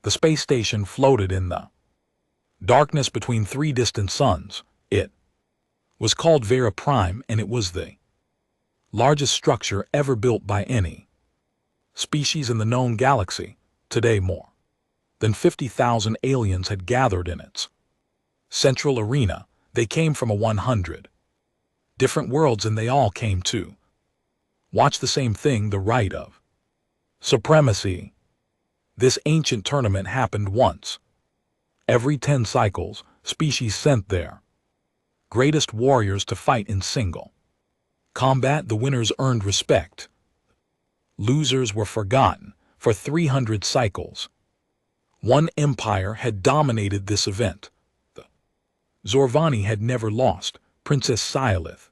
The space station floated in the darkness between three distant suns. It was called Vera Prime, and it was the largest structure ever built by any species in the known galaxy. Today, more than 50,000 aliens had gathered in its central arena. They came from 100 different worlds, and they all came to watch the same thing, the right of supremacy. This ancient tournament happened once every 10 cycles. Species sent their greatest warriors to fight in single combat. The winners earned respect. Losers were forgotten. For 300 cycles, one empire had dominated this event. The Zorvani had never lost. Princess Sialith.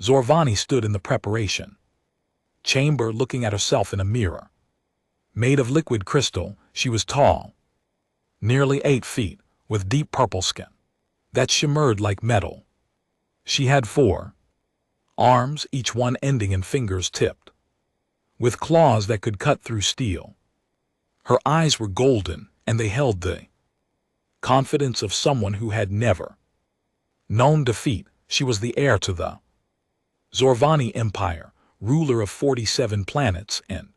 Zorvani stood in the preparation chamber, looking at herself in a mirror. Made of liquid crystal, she was tall, nearly 8 feet, with deep purple skin that shimmered like metal. She had 4 arms, each one ending in fingers tipped with claws that could cut through steel. Her eyes were golden, and they held the confidence of someone who had never known defeat. She was the heir to the Zorvani Empire, ruler of 47 planets and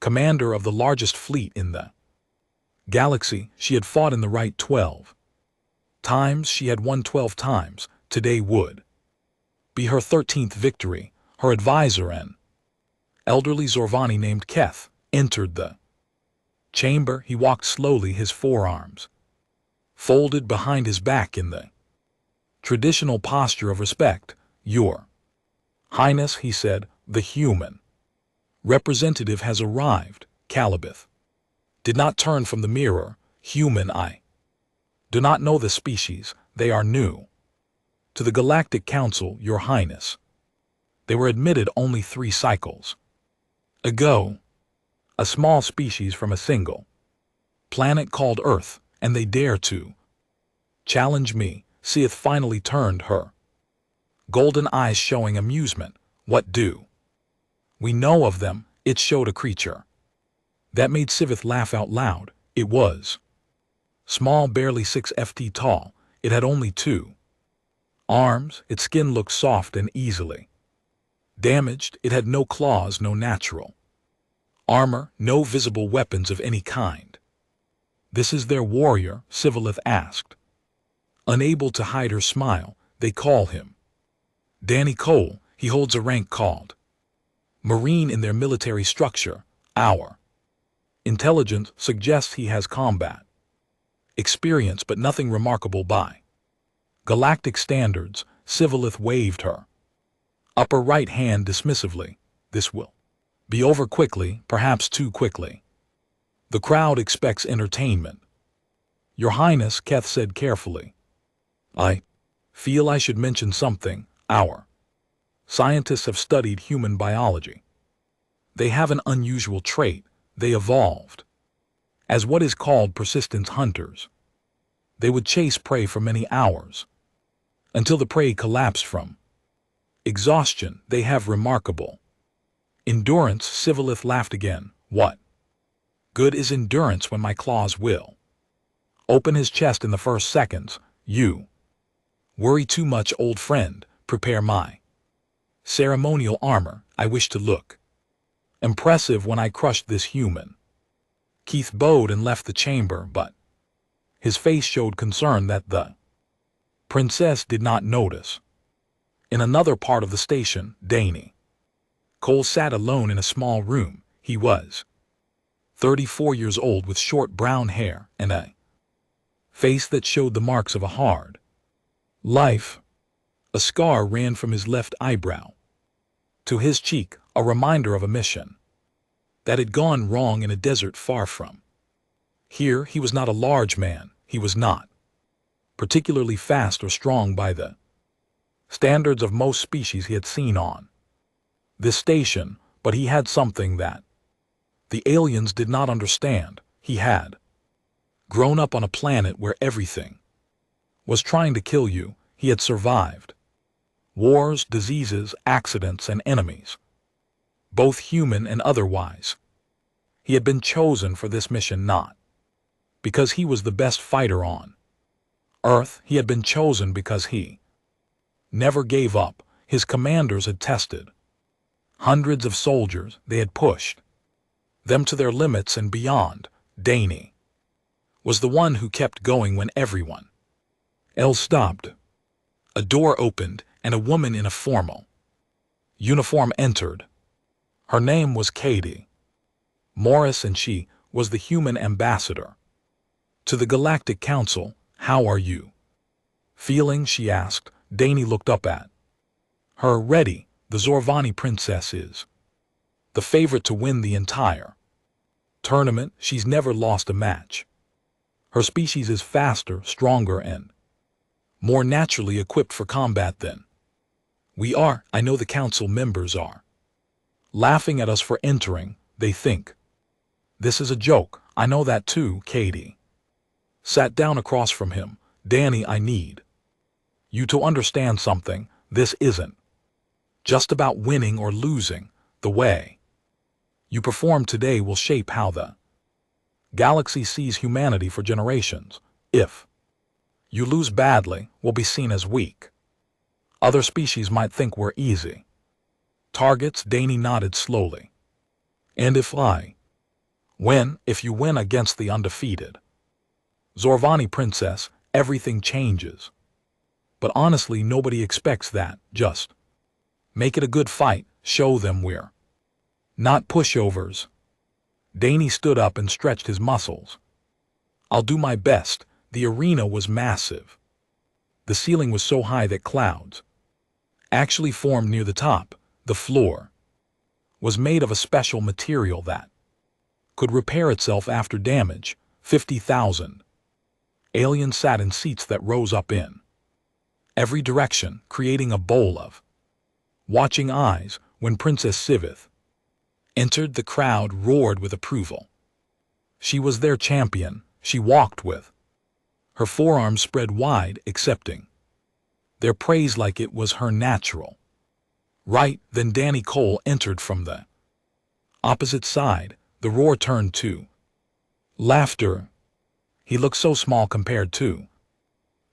commander of the largest fleet in the galaxy. She had fought in the right 12 times. She had won 12 times. Today would be her 13th victory. Her advisor, an elderly Zorvani named Keth, entered the chamber. He walked slowly, his forearms folded behind his back in the traditional posture of respect. "Your Highness," he said, "the human representative has arrived." Calibeth did not turn from the mirror. "Human, I do not know the species. They are new to the Galactic Council, Your Highness. They were admitted only 3 cycles ago. A small species from a single planet called Earth, and they dare to challenge me." Seath finally turned, her golden eyes showing amusement. "What do we know of them?" It showed a creature that made Sivith laugh out loud. It was small, barely 6 ft tall. It had only 2 arms. Its skin looked soft and easily damaged. It had no claws, no natural armor, no visible weapons of any kind. "This is their warrior?" Sivalith asked, unable to hide her smile. "They call him Danny Cole. He holds a rank called Marine in their military structure. Our intelligence suggests he has combat experience, but nothing remarkable by galactic standards." Sivalith waved her upper right hand dismissively. "This will be over quickly, perhaps too quickly. The crowd expects entertainment." "Your Highness," Keth said carefully, "I feel I should mention something. Our scientists have studied human biology. They have an unusual trait. They evolved as what is called persistence hunters. They would chase prey for many hours until the prey collapsed from exhaustion. They have remarkable endurance." Sivalith laughed again. "What good is endurance when my claws will open his chest in the first seconds? You worry too much, old friend. Prepare my ceremonial armor. I wish to look impressive when I crush this human." Keith bowed and left the chamber, but his face showed concern that the princess did not notice. In another part of the station, Danny Cole sat alone in a small room. He was 34 years old, with short brown hair and a face that showed the marks of a hard life. A scar ran from his left eyebrow to his cheek, a reminder of a mission that had gone wrong in a desert far from here. He was not a large man. He was not particularly fast or strong by the standards of most species he had seen on this station, but he had something that the aliens did not understand. He had grown up on a planet where everything was trying to kill you. He had survived wars, diseases, accidents, and enemies, both human and otherwise. He had been chosen for this mission, not because he was the best fighter on Earth. He had been chosen because he never gave up. His commanders had tested hundreds of soldiers. They had pushed them to their limits and beyond. Danny was the one who kept going when everyone else stopped. A door opened and a woman in a formal uniform entered. Her name was Katie Morris, and she was the human ambassador to the Galactic Council. "How are you feeling?" she asked. Danny looked up at her. "Ready. The Zorvani princess is the favorite to win the entire tournament. She's never lost a match. Her species is faster, stronger, and more naturally equipped for combat than we are. I know the council members are laughing at us for entering. They think this is a joke. I know that too." Katie sat down across from him. "Danny, I need you to understand something. This isn't just about winning or losing. The way you perform today will shape how the galaxy sees humanity for generations. If you lose badly, we'll be seen as weak. Other species might think we're easy targets." Danny nodded slowly. "And if I win, if you win against the undefeated Zorvani princess, everything changes. But honestly, nobody expects that. Just make it a good fight. Show them we're not pushovers." Danny stood up and stretched his muscles. "I'll do my best." The arena was massive. The ceiling was so high that clouds actually formed near the top. The floor was made of a special material that could repair itself after damage. 50,000 aliens sat in seats that rose up in every direction, creating a bowl of watching eyes. When Princess Sivith entered, the crowd roared with approval. She was their champion. She walked with her forearms spread wide, accepting their praise like it was her natural right. Then Danny Cole entered from the opposite side. The roar turned to laughter. He looked so small compared to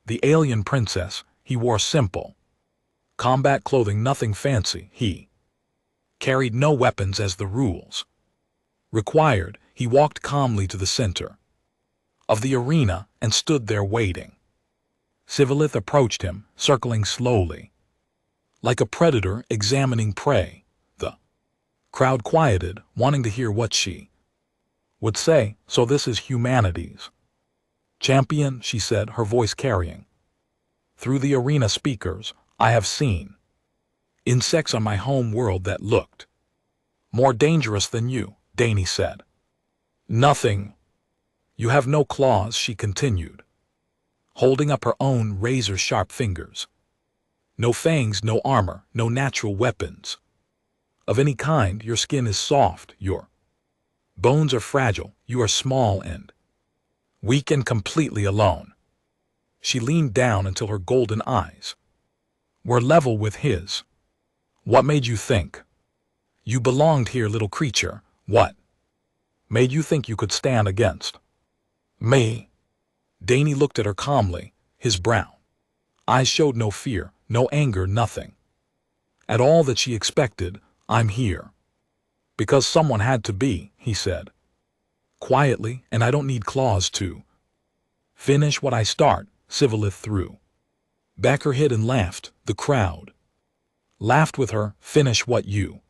the alien princess. He wore simple combat clothing, nothing fancy. He carried no weapons as the rules required. He walked calmly to the center of the arena and stood there waiting. Sivith approached him, circling slowly, like a predator examining prey. The crowd quieted, wanting to hear what she would say. "So this is humanity's champion," she said, her voice carrying through the arena speakers. "I have seen insects on my home world that looked more dangerous than you," Danny said. "Nothing. You have no claws," she continued, holding up her own razor-sharp fingers. "No fangs, no armor, no natural weapons of any kind. Your skin is soft, your bones are fragile, you are small and weak and completely alone." She leaned down until her golden eyes were level with his. "What made you think you belonged here, little creature? What made you think you could stand against me?" Danny looked at her calmly. His brown eyes showed no fear, no anger, nothing at all that she expected. "I'm here because someone had to be," he said quietly, "and I don't need claws to finish what I start." Sivith threw back her head and laughed. The crowd laughed with her. "Finish what you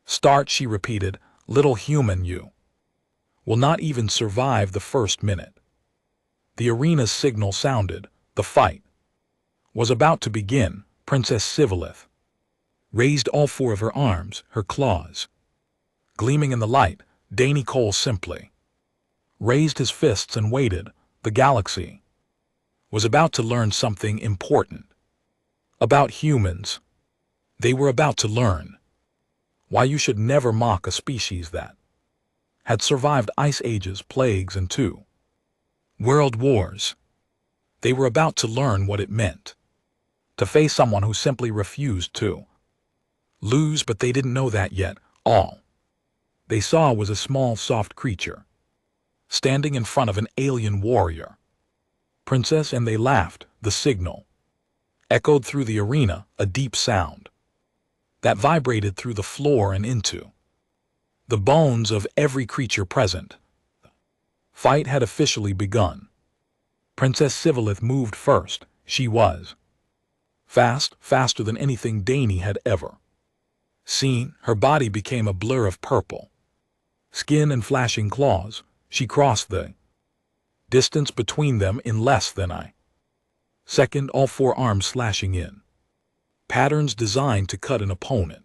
start," she repeated. "Little human, you will not even survive the first minute." The arena's signal sounded. The fight was about to begin. Princess Sivith raised all four of her arms, her claws gleaming in the light. Danny Cole simply raised his fists and waited. The galaxy was about to learn something important about humans. They were about to learn why you should never mock a species that had survived ice ages, plagues, and 2 world wars. They were about to learn what it meant to face someone who simply refused to lose, but they didn't know that yet. All they saw was a small, soft creature standing in front of an alien warrior. Princess, and they laughed. The signal echoed through the arena, a deep sound that vibrated through the floor and into the bones of every creature present. Fight had officially begun. Princess Sivillith moved first. She was fast, faster than anything Dany had ever seen. Her body became a blur of purple skin and flashing claws. She crossed the distance between them in less than a second, all four arms slashing in patterns designed to cut an opponent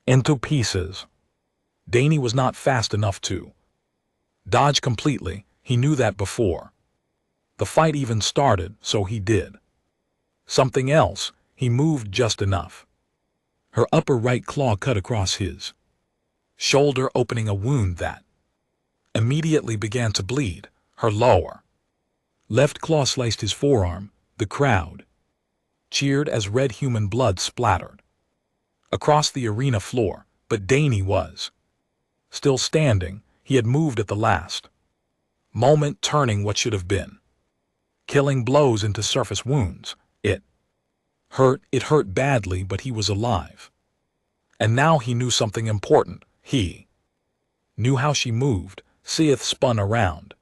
into pieces. Dany was not fast enough to dodge completely. He knew that before the fight even started, so he did something else. He moved just enough. Her upper right claw cut across his shoulder, opening a wound that immediately began to bleed. Her lower left claw sliced his forearm. The crowd cheered as red human blood splattered across the arena floor, but Dany was still standing. He had moved at the last moment, turning what should have been killing blows into surface wounds. It hurt badly, but he was alive. And now he knew something important. He knew how she moved. Sith spun around,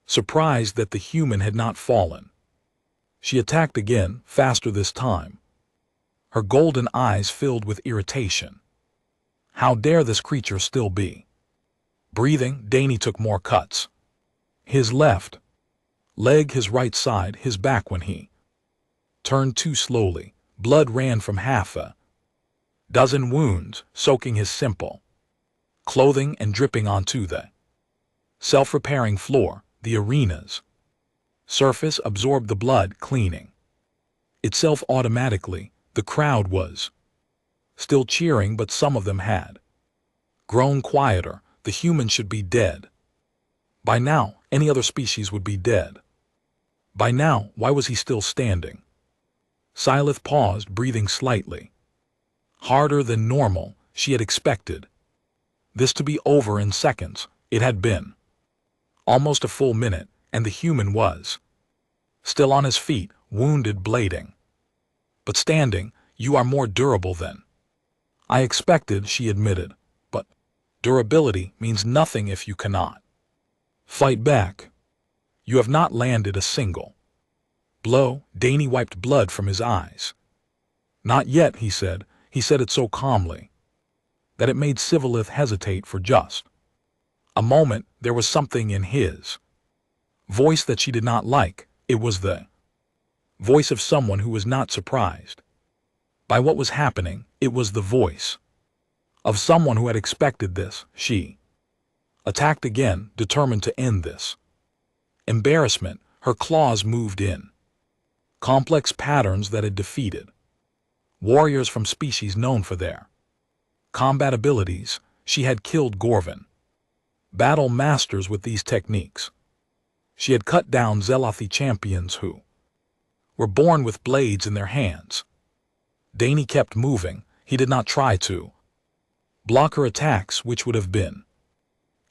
surprised that the human had not fallen. She attacked again, faster this time. Her golden eyes filled with irritation. How dare this creature still be breathing? Dany took more cuts. His left leg, his right side, his back. When he turned too slowly, blood ran from half a dozen wounds, soaking his simple clothing and dripping onto the self-repairing floor. The arena's surface absorbed the blood, cleaning itself automatically. The crowd was still cheering, but some of them had grown quieter. The human should be dead by now. Any other species would be dead by now. Why was he still standing? Syleth paused, breathing slightly harder than normal. She had expected this to be over in seconds. It had been almost a full minute, and the human was still on his feet, wounded, bleeding, but standing. You are more durable than I expected, she admitted, but durability means nothing if you cannot fight back. You have not landed a single blow. Dany wiped blood from his eyes. Not yet, he said. He said it so calmly that it made Sivillith hesitate for just a moment. There was something in his voice that she did not like. It was the voice of someone who was not surprised by what was happening. It was the voice of someone who had expected this. She attacked again, determined to end this embarrassment. Her claws moved in complex patterns that had defeated warriors from species known for their combat abilities. She had killed Gorvin battle masters with these techniques. She had cut down Zelothi champions who were born with blades in their hands. Dany kept moving. He did not try to block her attacks, which would have been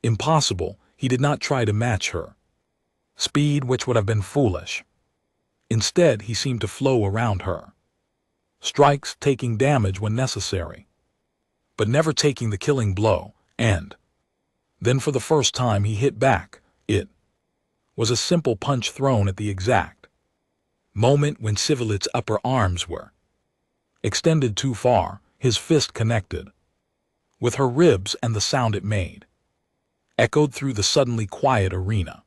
impossible. He did not try to match her speed, which would have been foolish. Instead, he seemed to flow around her strikes, taking damage when necessary, but never taking the killing blow. And then for the first time he hit back. It was a simple punch thrown at the exact moment when Sivillith's upper arms were extended too far. His fist connected with her ribs, and the sound it made echoed through the suddenly quiet arena.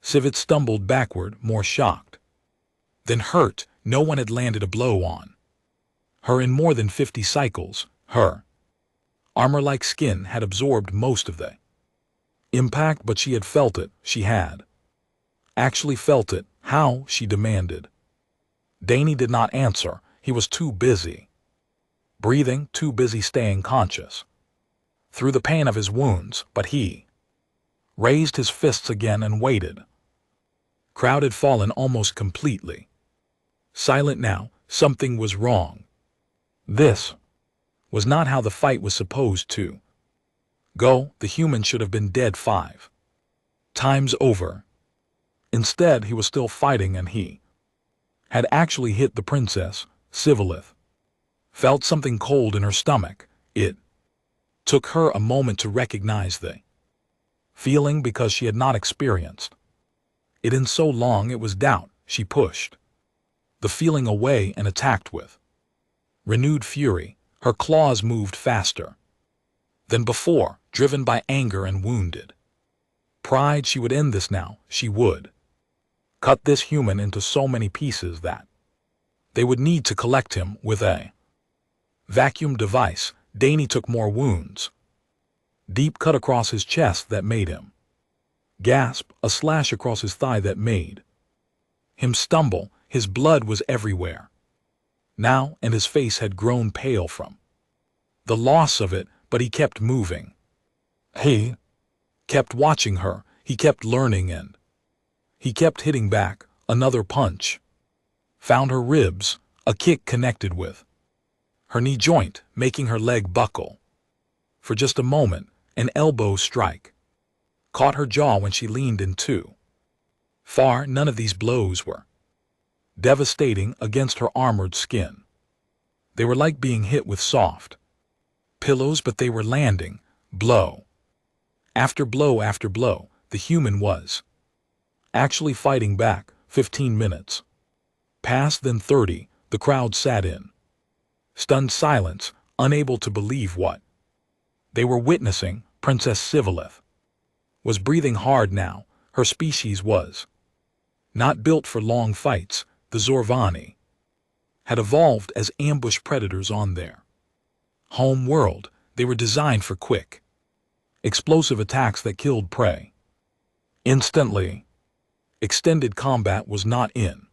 Sivillith stumbled backward, more shocked than hurt. No one had landed a blow on her in more than 50 cycles. Her armor-like skin had absorbed most of the impact, but she had felt it. She had actually felt it. How? She demanded. Dany did not answer. He was too busy breathing, too busy staying conscious through the pain of his wounds. But he raised his fists again and waited. Crowd had fallen almost completely silent now. Something was wrong. This was not how the fight was supposed to go. The human should have been dead 5 Time's over. Instead, he was still fighting, and he had actually hit the princess. Sivillith felt something cold in her stomach. It took her a moment to recognize the feeling because she had not experienced it in so long. It was doubt. She pushed the feeling away and attacked with renewed fury. Her claws moved faster than before, driven by anger and wounded pride. She would end this now. She would cut this human into so many pieces that they would need to collect him with a vacuum device. Danny took more wounds. Deep cut across his chest that made him gasp, a slash across his thigh that made him stumble. His blood was everywhere now, and his face had grown pale from the loss of it, but he kept moving. He kept watching her, he kept learning, and he kept hitting back. Another punch found her ribs, a kick connected with her knee joint, making her leg buckle. For just a moment, an elbow strike caught her jaw when she leaned in too far. None of these blows were devastating against her armored skin. They were like being hit with soft pillows, but they were landing, blow after blow after blow. The human was actually fighting back. 15 minutes passed, then 30. The crowd sat in stunned silence, unable to believe what they were witnessing. Princess Sivillith was breathing hard now. Her species was not built for long fights. The Zorvani had evolved as ambush predators on their home world. They were designed for quick, explosive attacks that killed prey instantly. Extended combat was not in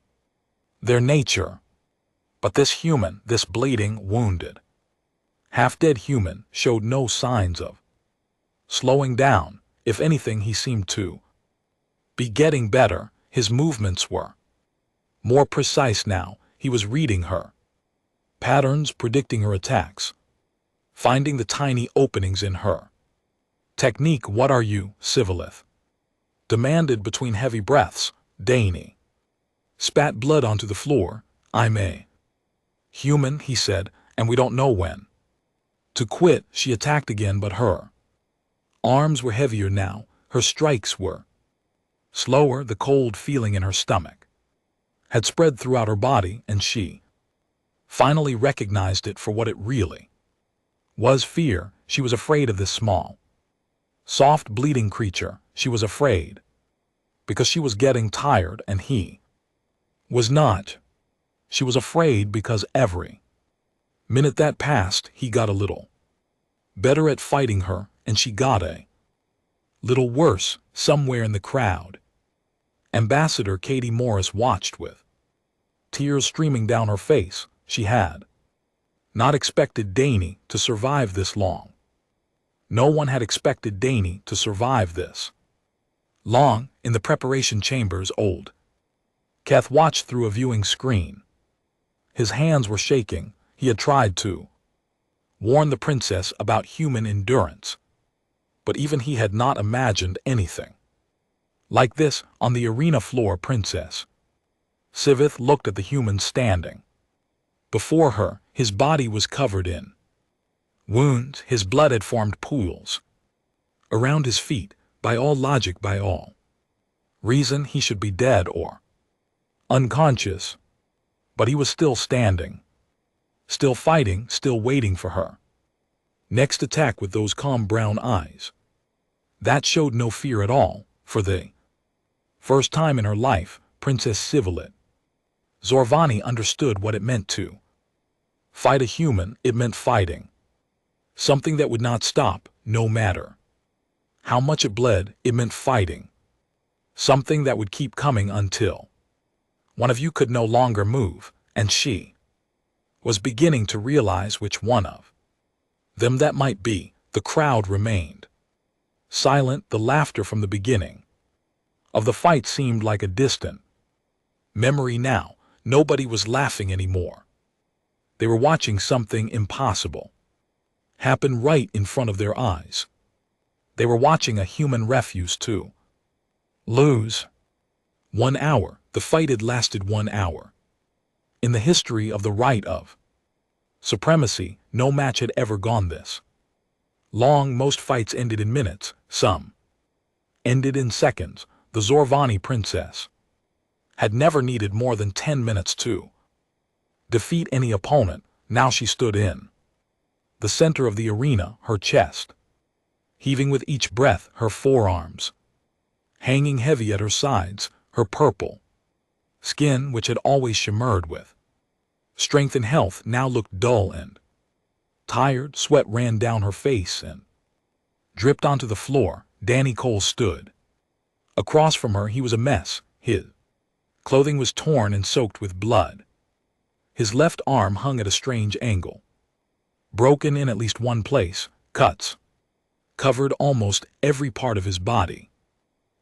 their nature. But this human, this bleeding, wounded, half-dead human, showed no signs of slowing down. If anything, he seemed to be getting better. His movements were more precise now. He was reading her patterns, predicting her attacks, finding the tiny openings in her technique. What are you? Sivillith demanded between heavy breaths. Danny spat blood onto the floor. I'm a human, he said, and we don't know when to quit. She attacked again, but her arms were heavier now. Her strikes were slower. The cold feeling in her stomach had spread throughout her body, and she finally recognized it for what it really was: fear. She was afraid of this small, soft, bleeding creature. She was afraid because she was getting tired, and he was not. She was afraid because every minute that passed, he got a little better at fighting her, and she got a little worse. Somewhere in the crowd, Ambassador Katie Morris watched with tears streaming down her face. She had not expected Danny to survive this long. No one had expected Danny to survive this long. In the preparation chambers, old Keth watched through a viewing screen. His hands were shaking. He had tried to warn the princess about human endurance, but even he had not imagined anything like this on the arena floor. Princess Sivith looked at the human standing before her. His body was covered in wounds. His blood had formed pools around his feet. By all logic, by all reason, he should be dead or unconscious. But he was still standing, still fighting, still waiting for her next attack with those calm brown eyes that showed no fear at all. For the first time in her life, Princess Sivillith Zorvani understood what it meant to fight a human. It meant fighting something that would not stop, no matter how much it bled. It meant fighting something that would keep coming until one of you could no longer move, and she was beginning to realize which one of them that might be. The crowd remained silent. The laughter from the beginning of the fight seemed like a distant memory now. Nobody was laughing anymore. They were watching something impossible happen right in front of their eyes. They were watching a human refuse to Lose. 1 hour. The fight had lasted 1 hour. In the history of the right of supremacy, no match had ever gone this long. Most fights ended in minutes, some ended in seconds. The Zorvani princess had never needed more than 10 minutes to defeat any opponent. Now she stood in the center of the arena, her chest heaving with each breath, her forearms hanging heavy at her sides, her purple skin, which had always shimmered with strength and health, now looked dull and tired. Sweat ran down her face and dripped onto the floor. Danny Cole stood across from her. He was a mess. His clothing was torn and soaked with blood. His left arm hung at a strange angle, broken in at least one place. Cuts covered almost every part of his body.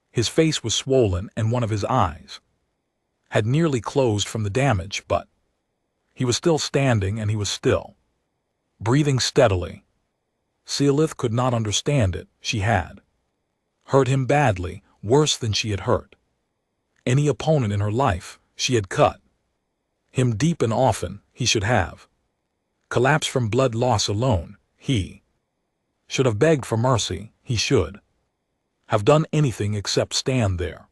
His face was swollen and one of his eyes had nearly closed from the damage, but he was still standing and he was still breathing steadily. Sealith could not understand it. She had hurt him badly, worse than she had hurt any opponent in her life. She had cut him deep and often. He should have collapsed from blood loss alone. He should have begged for mercy. He should have done anything except stand there,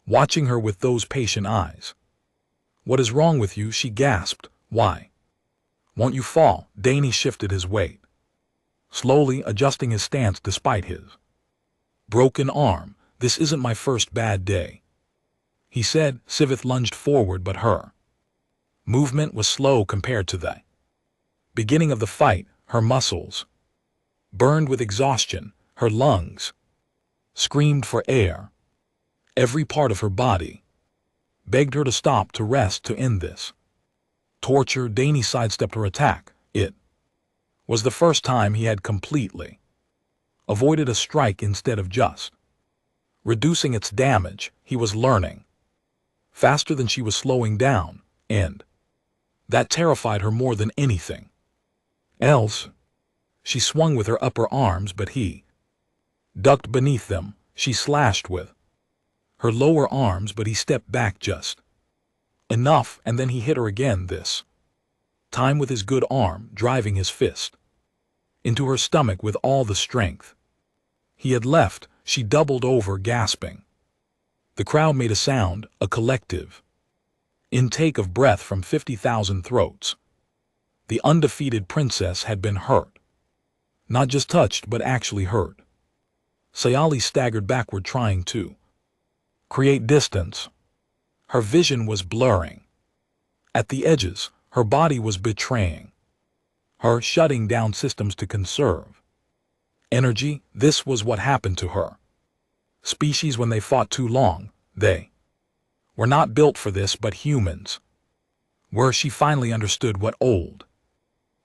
watching her with those patient eyes. "What is wrong with you?" she gasped. "Why won't you fall?" Danny shifted his weight, slowly adjusting his stance despite his broken arm. "This isn't my first bad day," he said. Sivith lunged forward, but her movement was slow compared to the beginning of the fight. Her muscles burned with exhaustion. Her lungs screamed for air. Every part of her body begged her to stop, to rest, to end this torture. Danny sidestepped her attack. It was the first time he had completely avoided a strike instead of just reducing its damage. He was learning faster than she was slowing down, and that terrified her more than anything else. She swung with her upper arms, but he ducked beneath them. She slashed with her lower arms, but he stepped back just enough, and then he hit her again, this time with his good arm, driving his fist into her stomach with all the strength he had left. She doubled over, gasping. The crowd made a sound, a collective intake of breath from 50,000 throats. The undefeated princess had been hurt. Not just touched, but actually hurt. Sayali staggered backward, trying to create distance. Her vision was blurring at the edges. Her body was betraying her, shutting down systems to conserve energy. This was what happened to her species when they fought too long. They were not built for this, but humans were. She finally understood what old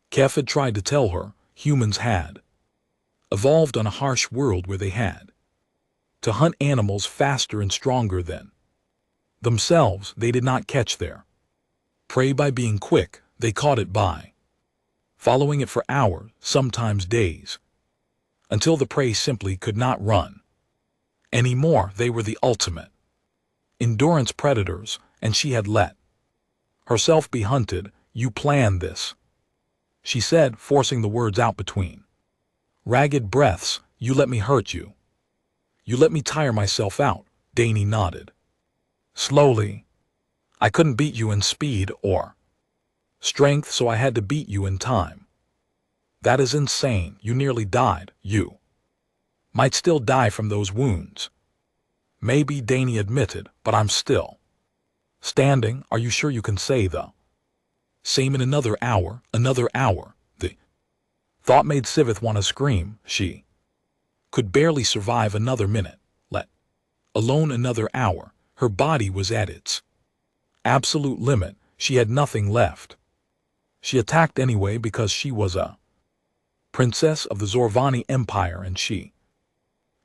Kef had tried to tell her. Humans had evolved on a harsh world where they had to hunt animals faster and stronger than themselves. They did not catch their prey by being quick. They caught it by following it for hours, sometimes days, until the prey simply could not run anymore. They were the ultimate endurance predators, and she had let herself be hunted. "You planned this," she said, forcing the words out between ragged breaths. "You let me hurt you. You let me tire myself out." Danny nodded slowly. "I couldn't beat you in speed or strength, so I had to beat you in time." "That is insane. You nearly died. You might still die from those wounds." "Maybe," Danny admitted, "but I'm still standing." "Are you sure you can say the same in another hour?" Another hour. The thought made Sivith want to scream. She could barely survive another minute, let alone another hour. Her body was at its absolute limit. She had nothing left. She attacked anyway because she was a princess of the Zorvani Empire, and she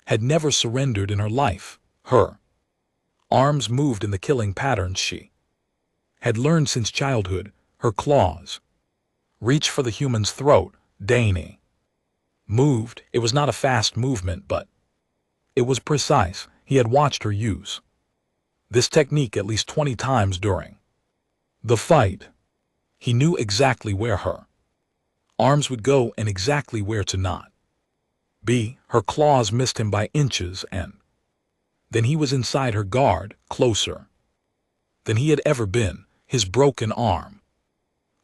had never surrendered in her life. Her arms moved in the killing patterns she had learned since childhood. Her claws reached for the human's throat. Danny moved. It was not a fast movement, but it was precise. He had watched her use this technique at least 20 times during the fight. He knew exactly where her arms would go and exactly where to not be. Her claws missed him by inches, and then he was inside her guard, closer than he had ever been. His broken arm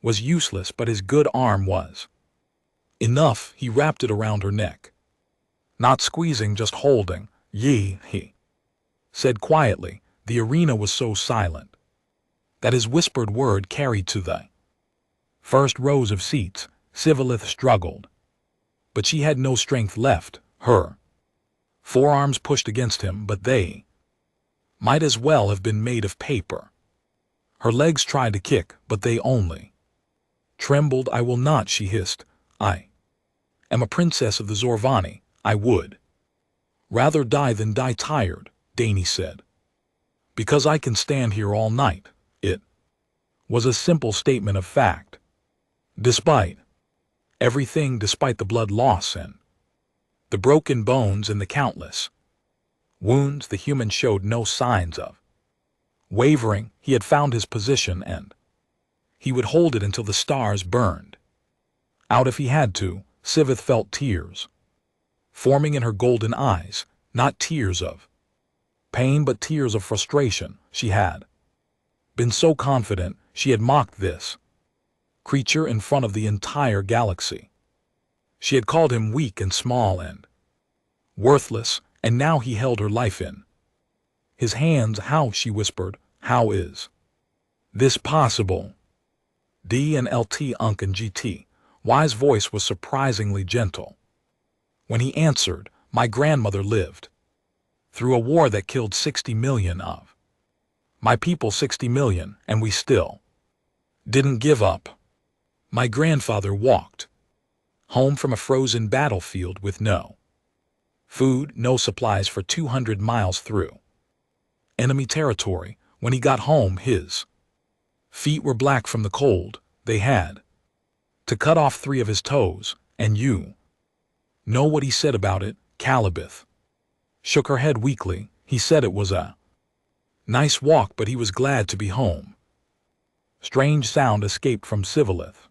was useless, but his good arm was enough. He wrapped it around her neck. Not squeezing, just holding. He said quietly. The arena was so silent that his whispered word carried to the first rows of seats. Sivillith struggled, but she had no strength left. Her forearms pushed against him, but they might as well have been made of paper. Her legs tried to kick, but they only trembled. I will not, she hissed. I am a princess of the Zorvani. I would rather die than die tired, Dany said. Because I can stand here all night. It was a simple statement of fact. Despite everything, despite the blood loss and the broken bones and the countless wounds, the human showed no signs of wavering. He had found his position, and he would hold it until the stars burned out if he had to. Sivith felt tears forming in her golden eyes, not tears of pain but tears of frustration. She had been so confident. She had mocked this creature in front of the entire galaxy. She had called him weak and small and worthless, and now he held her life in his hands. How, she whispered, how is this possible? D and LT Unk and GT. Y's voice was surprisingly gentle when he answered, my grandmother lived through a war that killed 60 million of my people, 60 million, and we still didn't give up. My grandfather walked home from a frozen battlefield with no food, no supplies for 200 miles through enemy territory. When he got home, his feet were black from the cold. They had to cut off 3 of his toes, and you know what he said about it? Calibith shook her head weakly. He said it was a nice walk, but he was glad to be home. Strange sound escaped from Sivillith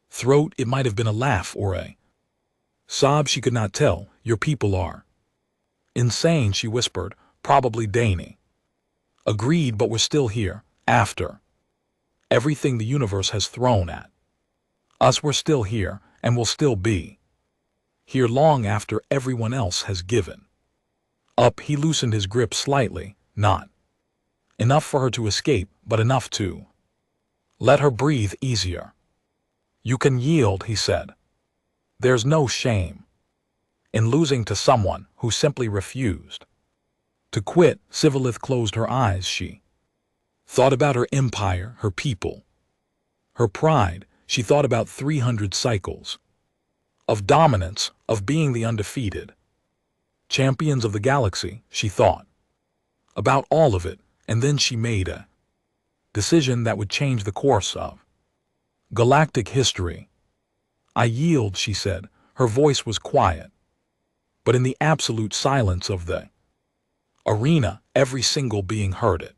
throat. It might have been a laugh or a sob. She could not tell. Your people are insane, she whispered. Probably, Dany agreed, but we're still here. After everything the universe has thrown at us, we're still here, and will still be here long after everyone else has given up. He loosened his grip slightly, not enough for her to escape, but enough to let her breathe easier. You can yield, he said. There's no shame in losing to someone who simply refused to quit. Sivillith closed her eyes. She thought about her empire, her people, her pride. She thought about 300 cycles of dominance, of being the undefeated champions of the galaxy. She thought about all of it, and then she made a decision that would change the course of galactic history. I yield, she said. Her voice was quiet, but in the absolute silence of the arena, every single being heard it.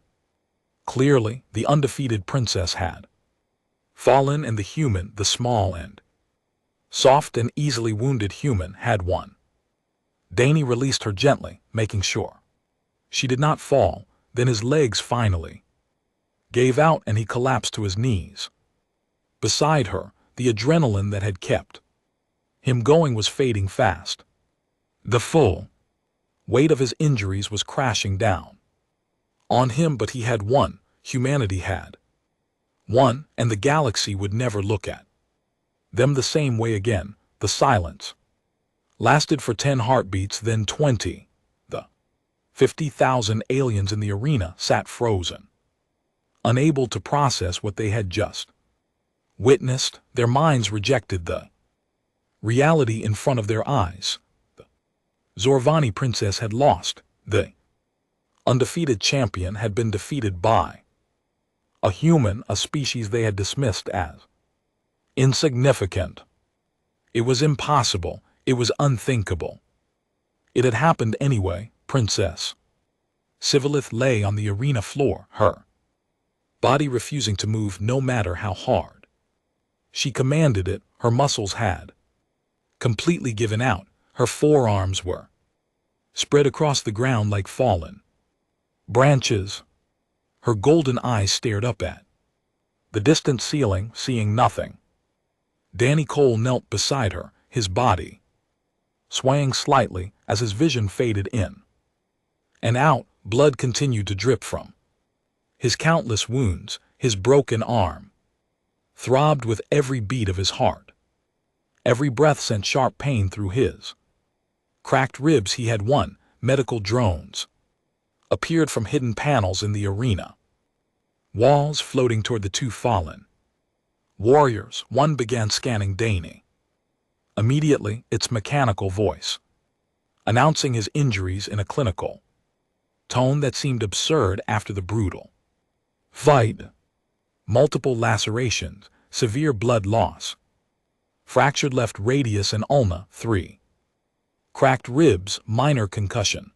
Clearly, the undefeated princess had fallen, and the human, the small and soft and easily wounded human, had won. Dany released her gently, making sure she did not fall. Then his legs finally gave out, and he collapsed to his knees beside her. The adrenaline that had kept him going was fading fast. The full weight of his injuries was crashing down on him, but he had won. Humanity had won, and the galaxy would never look at them the same way again. The silence lasted for 10 heartbeats, then 20. The 50,000 aliens in the arena sat frozen, unable to process what they had just witnessed. Their minds rejected the reality in front of their eyes. The Zorvani princess had lost. The undefeated champion had been defeated by a human, a species they had dismissed as insignificant. It was impossible. It was unthinkable. It had happened anyway. Princess Sivillith lay on the arena floor, her body refusing to move no matter how hard she commanded it. Her muscles had completely given out. Her forearms were spread across the ground like fallen branches. Her golden eyes stared up at the distant ceiling, seeing nothing. Danny Cole knelt beside her, his body swaying slightly as his vision faded in and out. Blood continued to drip from his countless wounds. His broken arm throbbed with every beat of his heart. Every breath sent sharp pain through his cracked ribs. He had won. Medical drones appeared from hidden panels in the arena, walls floating toward the two fallen warriors. One began scanning Danny. Immediately, its mechanical voice announcing his injuries in a clinical tone that seemed absurd after the brutal fight. Multiple lacerations, severe blood loss, fractured left radius and ulna, 3 cracked ribs, minor concussion.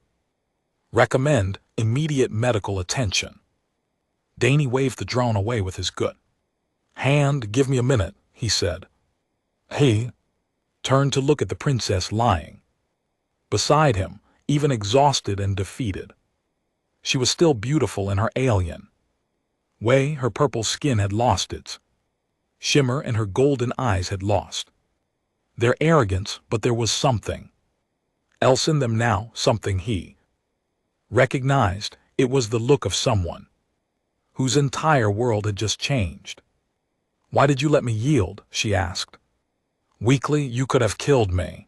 Recommend immediate medical attention. Danny waved the drone away with his good hand. Give me a minute, he said. He turned to look at the princess lying beside him, even exhausted and defeated. She was still beautiful in her alien way. Her purple skin had lost its shimmer and her golden eyes had lost their arrogance, but there was something else in them now, something he recognized. It was the look of someone whose entire world had just changed. Why did you let me yield? She asked weakly. You could have killed me.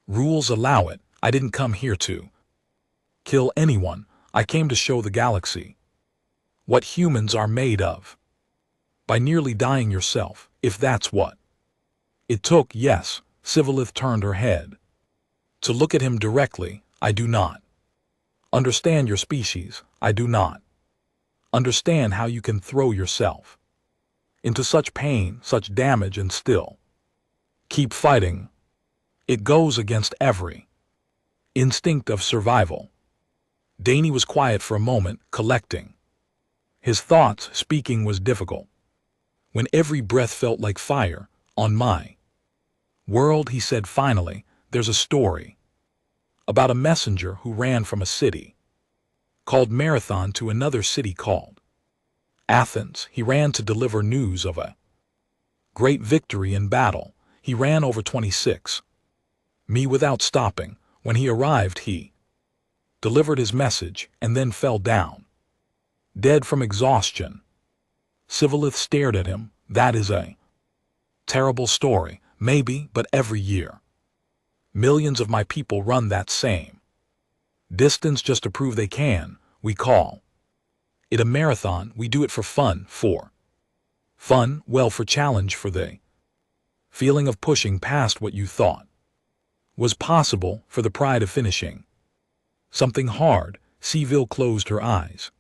Rules allow it. I didn't come here to kill anyone. I came to show the galaxy what humans are made of. By nearly dying yourself, if that's what it took. Yes, Sivillith turned her head to look at him directly. I do not understand your species. I do not understand how you can throw yourself into such pain, such damage, and still keep fighting. It goes against every instinct of survival. Danny was quiet for a moment, collecting his thoughts. Speaking was difficult when every breath felt like fire. On my world, he said finally, there's a story about a messenger who ran from a city called Marathon to another city called Athens. He ran to deliver news of a great victory in battle. He ran over 26 me without stopping. When he arrived, he delivered his message and then fell down, dead from exhaustion. Sivillith stared at him. That is a terrible story, maybe, but every year millions of my people run that same distance just to prove they can. We call it a marathon. We do it for fun. For fun? Well, for challenge, for the feeling of pushing past what you thought was possible, for the pride of finishing something hard. Seville closed her eyes.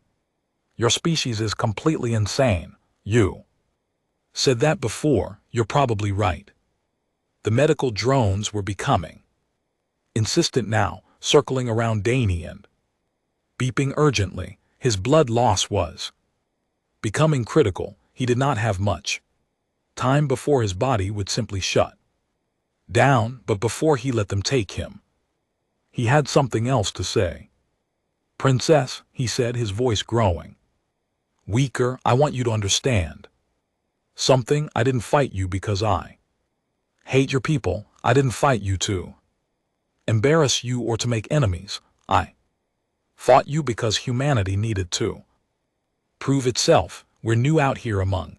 Your species is completely insane. You said that before. You're probably right. The medical drones were becoming insistent now, circling around Danny and beeping urgently. His blood loss was becoming critical. He did not have much time before his body would simply shut down, but before he let them take him, he had something else to say. Princess, he said, his voice growing weaker, I want you to understand something. I didn't fight you because I hate your people. I didn't fight you to embarrass you or to make enemies. I fought you because humanity needed to prove itself. We're new out here among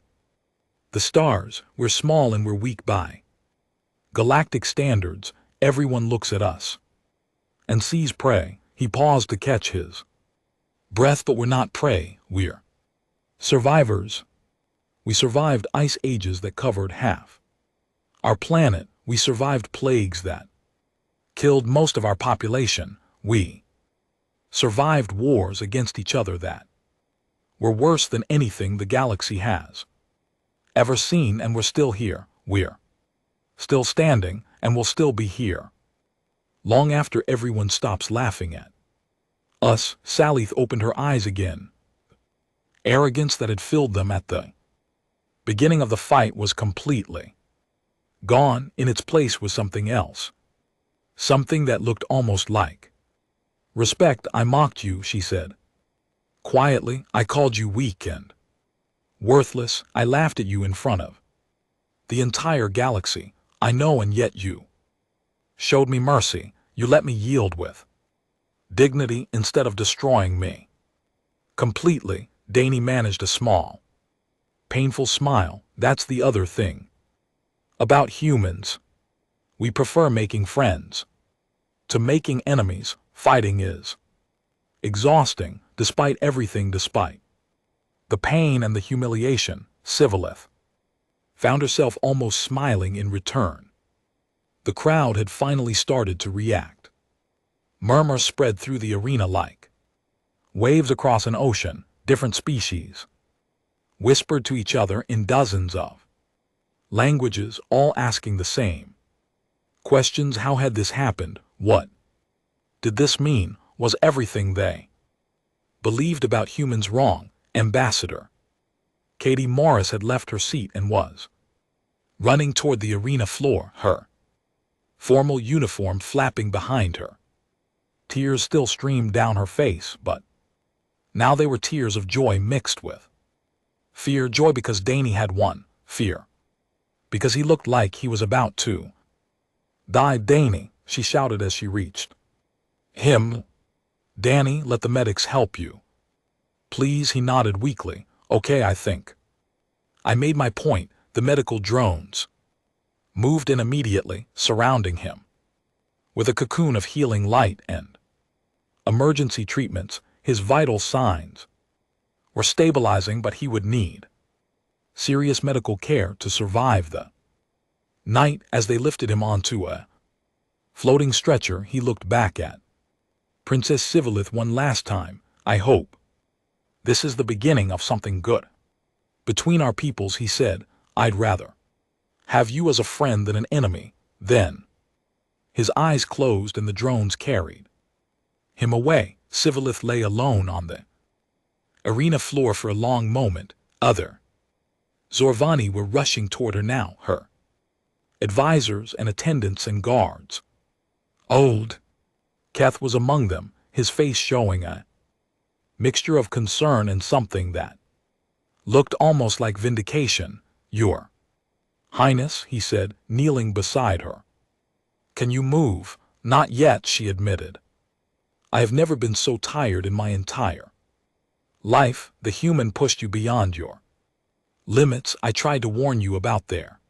the stars. We're small and we're weak by galactic standards. Everyone looks at us and sees prey. He paused to catch his breath. But we're not prey. We're survivors. We survived ice ages that covered half our planet. We survived plagues that killed most of our population. We survived wars against each other that were worse than anything the galaxy has ever seen, and we're still here. We're still standing, and we'll still be here long after everyone stops laughing at Us, Sally opened her eyes again. Arrogance that had filled them at the beginning of the fight was completely gone. In its place was something else. Something that looked almost like respect. I mocked you, she said. Quietly, I called you weak and worthless. I laughed at you in front of the entire galaxy. I know, and yet you showed me mercy. You let me yield with dignity instead of destroying me completely. Danny managed a small, painful smile. That's the other thing about humans. We prefer making friends to making enemies. Fighting is exhausting, despite everything, despite the pain and the humiliation. Sivillith found herself almost smiling in return. The crowd had finally started to react. Murmurs spread through the arena like waves across an ocean. Different species whispered to each other in dozens of languages, all asking the same questions. How had this happened? What did this mean? Was everything they believed about humans wrong? Ambassador Katie Morris had left her seat and was running toward the arena floor, her formal uniform flapping behind her. Tears still streamed down her face, but now they were tears of joy mixed with fear. Joy because Danny had won. Fear because he looked like he was about to die. Danny, she shouted as she reached him. Danny, let the medics help you. Please, he nodded weakly. Okay, I think I made my point. The medical drones moved in immediately, surrounding him with a cocoon of healing light and emergency treatments. His vital signs were stabilizing, but he would need serious medical care to survive the night. As they lifted him onto a floating stretcher, he looked back at Princess Sivillith one last time. I hope this is the beginning of something good between our peoples, he said. I'd rather have you as a friend than an enemy. Then his eyes closed and the drones carried him away. Sivillith lay alone on the arena floor for a long moment. Other Zorvani were rushing toward her now, her advisors and attendants and guards. Old Keth was among them, his face showing a mixture of concern and something that looked almost like vindication. Your Highness, he said, kneeling beside her. Can you move? Not yet, she admitted. I have never been so tired in my entire life. The human pushed you beyond your limits. I tried to warn you about their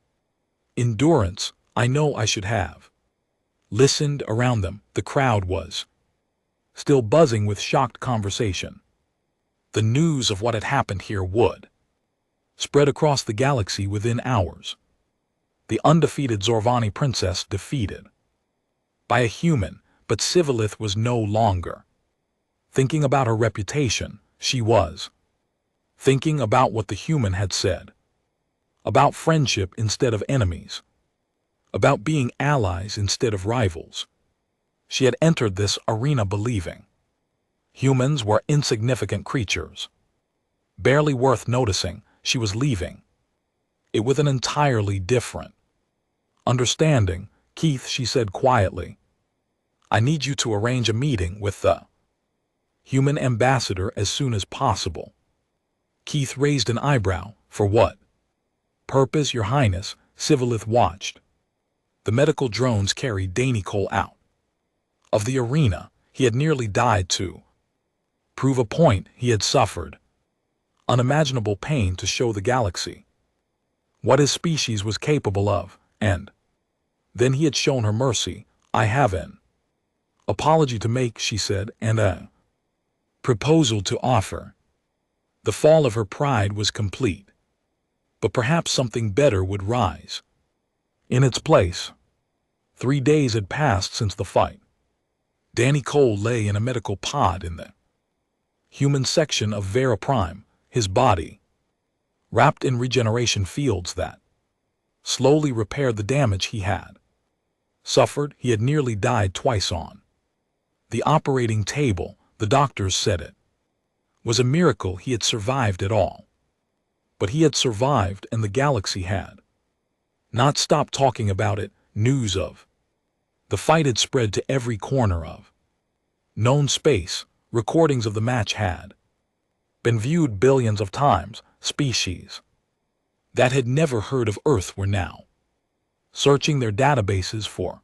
endurance. I know I should have listened. Around them, the crowd was still buzzing with shocked conversation. The news of what had happened here would spread across the galaxy within hours. The undefeated Zorvani princess defeated by a human. But Sivillith was no longer thinking about her reputation. She was thinking about what the human had said, about friendship instead of enemies, about being allies instead of rivals. She had entered this arena believing humans were insignificant creatures, barely worth noticing. She was leaving it with an entirely different understanding. Keith, she said quietly, I need you to arrange a meeting with the human ambassador as soon as possible. Keith raised an eyebrow. For what purpose, Your Highness? Sivillith watched the medical drones carry Danny Cole out of the arena. He had nearly died to prove a point. He had suffered unimaginable pain to show the galaxy what his species was capable of, and then he had shown her mercy. I have an apology to make, she said, and a proposal to offer. The fall of her pride was complete, but perhaps something better would rise in its place. 3 days had passed since the fight. Danny Cole lay in a medical pod in the human section of Vera Prime, his body wrapped in regeneration fields that slowly repaired the damage he had suffered. He had nearly died twice on the operating table, The doctors said it was a miracle he had survived at all. But he had survived, and the galaxy had not stopped talking about it. News of the fight had spread to every corner of known space. Recordings of the match had been viewed billions of times. Species that had never heard of Earth were now searching their databases for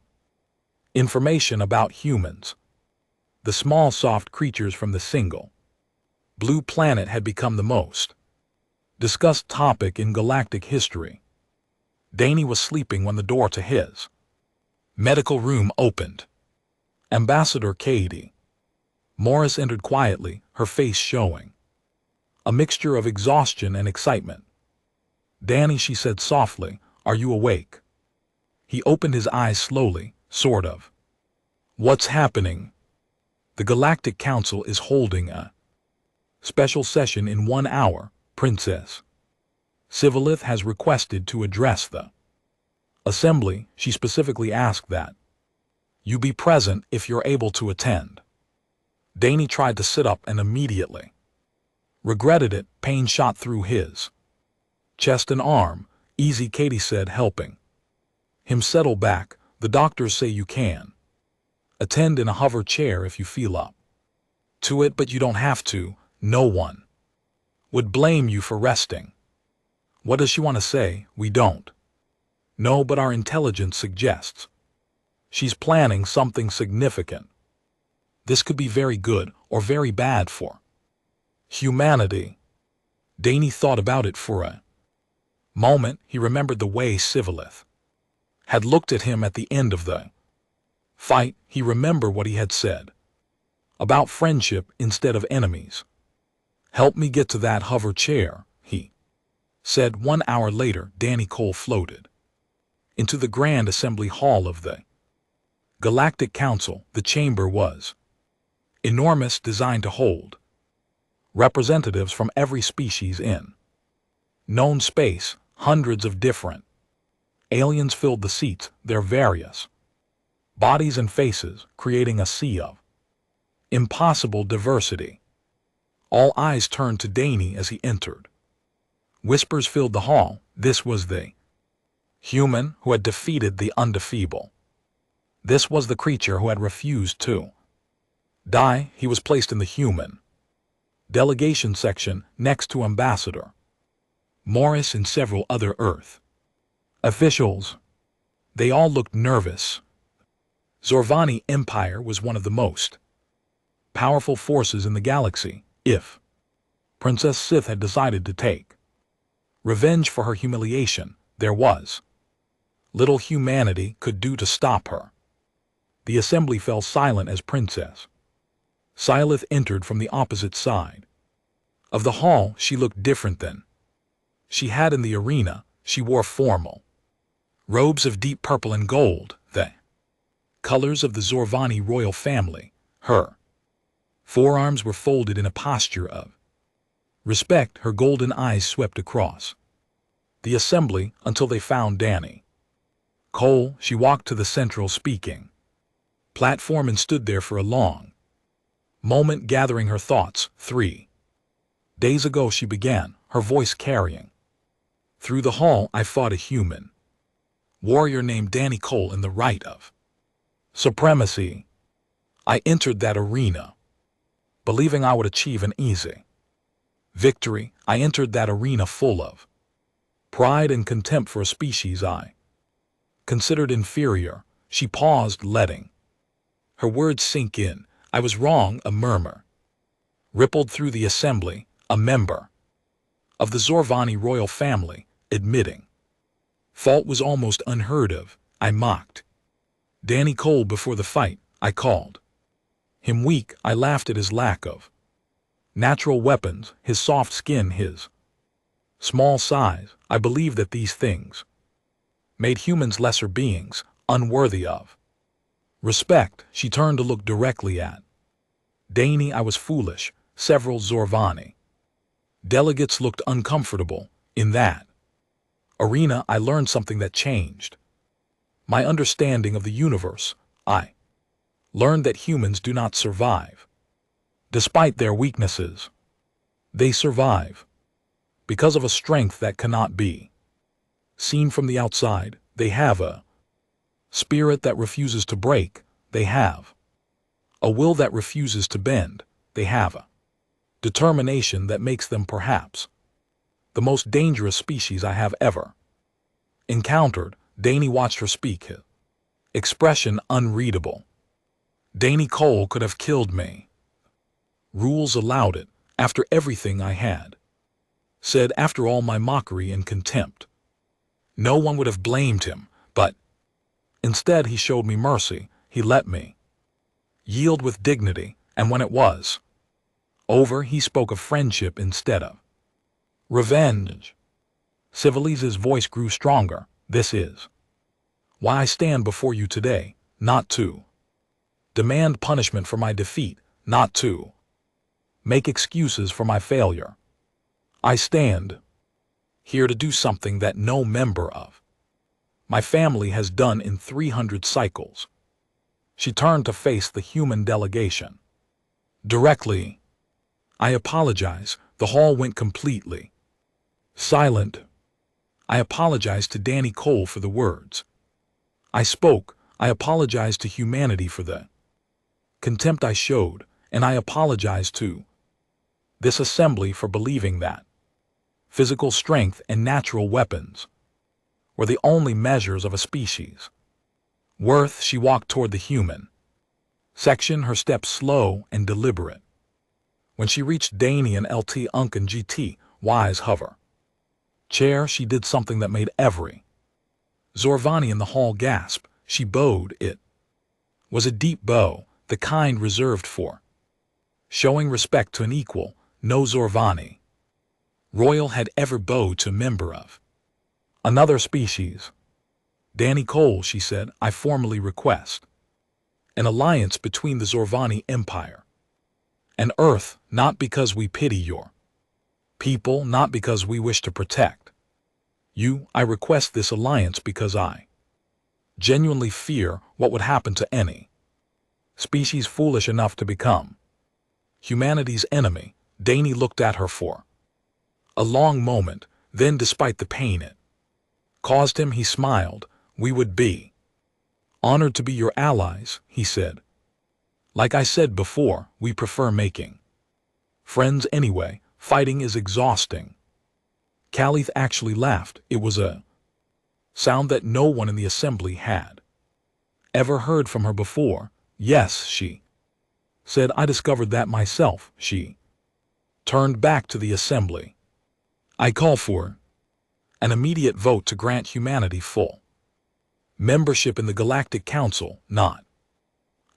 information about humans. The small soft creatures from the single blue planet had become the most discussed topic in galactic history. Danny was sleeping when the door to his medical room opened. Ambassador Katie Morris entered quietly, her face showing a mixture of exhaustion and excitement. "Danny," she said softly, "are you awake?" He opened his eyes slowly, sort of. "What's happening?" "The Galactic Council is holding a special session in 1 hour. Princess Sivalith has requested to address the assembly. She specifically asked that you be present if you're able to attend." Danny tried to sit up and immediately regretted it. Pain shot through his chest and arm. "Easy," Katie said, helping him settle back. "The doctors say you can attend in a hover chair if you feel up to it, but you don't have to. No one would blame you for resting." "What does she want to say?" "We don't know, but our intelligence suggests she's planning something significant. This could be very good or very bad for humanity." Danny thought about it for a moment. He remembered the way Sivalith had looked at him at the end of the fight. He remembered what he had said about friendship instead of enemies. "Help me get to that hover chair," he said. 1 hour later, Danny Cole floated into the Grand Assembly Hall of the Galactic Council. The chamber was enormous, designed to hold representatives from every species in known space. Hundreds of different aliens filled the seats, their various bodies and faces creating a sea of impossible diversity. All eyes turned to Danny as he entered. Whispers filled the hall. This was the human who had defeated the undefeatable. This was the creature who had refused to die. He was placed in the human delegation section next to Ambassador Morris and several other Earth officials. They all looked nervous. Zorvani Empire was one of the most powerful forces in the galaxy. If Princess Sith had decided to take revenge for her humiliation, there was little humanity could do to stop her. The assembly fell silent as Princess Silith entered from the opposite side of the hall. She looked different than she had in the arena. She wore formal robes of deep purple and gold, the colors of the Zorvani royal family. Her forearms were folded in a posture of respect. Her golden eyes swept across the assembly until they found Danny Cole. She walked to the central speaking platform and stood there for a long moment, gathering her thoughts. 3 days ago, she began, her voice carrying through the hall. "I fought a human warrior named Danny Cole in the right of supremacy. I entered that arena believing I would achieve an easy victory. I entered that arena full of pride and contempt for a species I considered inferior." She paused, letting her words sink in. "I was wrong." A murmur rippled through the assembly. A member of the Zorvani royal family, admitting fault was almost unheard of. "I mocked Danny Cole before the fight. I called him weak. I laughed at his lack of natural weapons, his soft skin, his small size. I believed that these things made humans lesser beings, unworthy of respect." She turned to look directly at Danny. "I was foolish." Several Zorvani delegates looked uncomfortable. "In that arena, I learned something that changed my understanding of the universe. I learned that humans do not survive Despite their weaknesses, they survive. Because of a strength that cannot be seen from the outside, they have a spirit that refuses to break. They have a will that refuses to bend. They have a determination that makes them perhaps the most dangerous species I have ever encountered. Danny watched her speak, his expression unreadable. Danny Cole could have killed me. Rules allowed it, after everything I had said, after all my mockery and contempt. No one would have blamed him, but instead he showed me mercy. He let me yield with dignity, and when it was over, he spoke of friendship instead of revenge. Civilise's voice grew stronger. This is why I stand before you today, not to demand punishment for my defeat, not to make excuses for my failure. I stand here to do something that no member of my family has done in 300 cycles. She turned to face the human delegation directly. I apologize. The hall went completely silent. I apologized to Danny Cole for the words I spoke. I apologized to humanity for the contempt I showed, and I apologize to this assembly for believing that physical strength and natural weapons were the only measures of a species' worth. She walked toward the human section, her steps slow and deliberate. When she reached Danny and LT Uncan GT Wise hover chair, she did something that made every Zorvani in the hall gasp. She bowed. It was a deep bow, the kind reserved for showing respect to an equal. No Zorvani royal had ever bowed to a member of another species. Danny Cole, she said, I formally request an alliance between the Zorvani Empire and Earth, not because we pity your people, not because we wish to protect you. I request this alliance because I genuinely fear what would happen to any species foolish enough to become humanity's enemy. Danny looked at her for a long moment, then despite the pain it caused him, he smiled. We would be honored to be your allies, he said. Like I said before, we prefer making friends anyway. Fighting is exhausting. Caliph actually laughed. It was a sound that no one in the assembly had ever heard from her before. Yes, she said, I discovered that myself. She turned back to the assembly. I call for an immediate vote to grant humanity full membership in the Galactic Council, not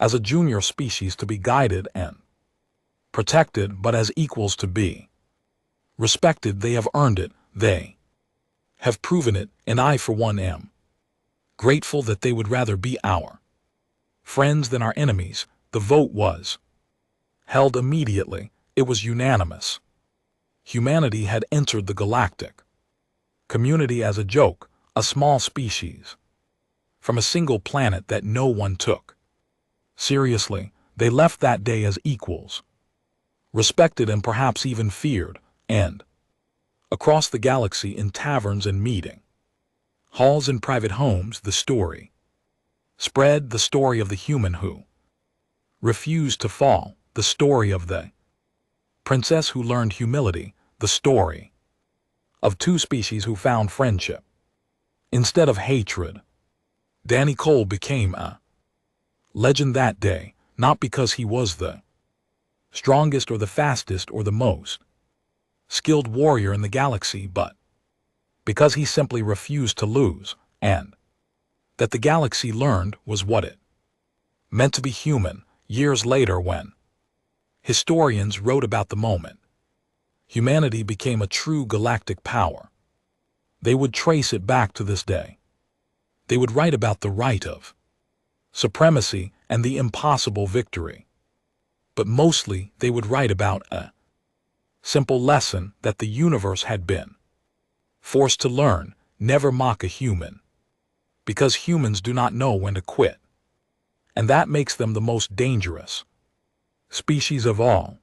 as a junior species to be guided and protected, but as equals to be respected. They have earned it. They have proven it, and I for one am grateful that they would rather be our friends than our enemies. The vote was held immediately. It was unanimous. Humanity had entered the galactic community as a joke, a small species from a single planet that no one took seriously. They left that day as equals, respected and perhaps even feared, and across the galaxy, in taverns and meeting halls and private homes, the story spread, the story of the human who refused to fall, the story of the princess who learned humility, the story of two species who found friendship instead of hatred. Danny Cole became a legend that day, not because he was the strongest or the fastest or the most skilled warrior in the galaxy, but because he simply refused to lose, and that the galaxy learned was what it meant to be human. Years later, when historians wrote about the moment humanity became a true galactic power, they would trace it back to this day. They would write about the right of supremacy and the impossible victory. But mostly they would write about a simple lesson that the universe had been forced to learn: never mock a human, because humans do not know when to quit. And that makes them the most dangerous species of all.